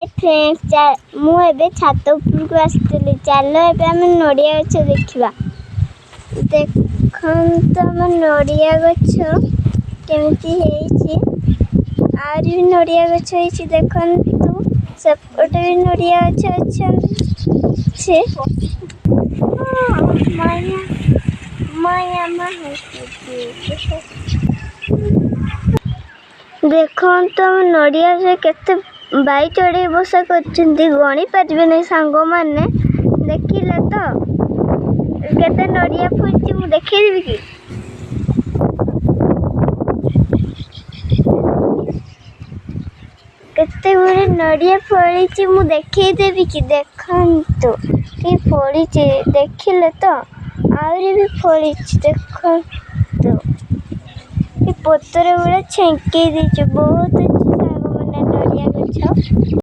ମୁଁ ଏବେ ଛାତ ଉପରକୁ ଆସିଥିଲି। ଚାଲ ଏବେ ଆମେ ନଡ଼ିଆ ଗଛ ଦେଖିବା। ଦେଖନ୍ତୁ ଆମ ନଡ଼ିଆ ଗଛ କେମିତି ହେଇଛି। ଆହୁରି ବି ନଡ଼ିଆ ଗଛ ହେଇଛି ଦେଖନ୍ତୁ। ସେପଟେ ବି ନଡ଼ିଆ ଗଛ ଅଛି। ଦେଖନ୍ତୁ ଆମ ନଡ଼ିଆରେ କେତେ ବାଇ ଚଢ଼େଇ ବସା କରିଛନ୍ତି। ଗଣି ପାରିବେନି ସାଙ୍ଗମାନେ। ଦେଖିଲେ ତ କେତେ ନଡ଼ିଆ ଫଳିଛି। ମୁଁ ଦେଖେଇଦେବି କି? କେତେ ଗୁଡେ ନଡ଼ିଆ ଫଳିଛି ମୁଁ ଦେଖେଇଦେବି କି? ଦେଖନ୍ତୁ କି ଫଳିଛି। ଦେଖିଲେ ତ ଆହୁରି ବି ଫଳିଛି ଦେଖନ୍ତୁ। ପତ୍ର ଗୁଡା ଛେଙ୍କେଇ ଦେଇଛୁ। ବହୁତ ଅଛି ସାଙ୍ଗମାନେ ନଡ଼ିଆ ଗଛ।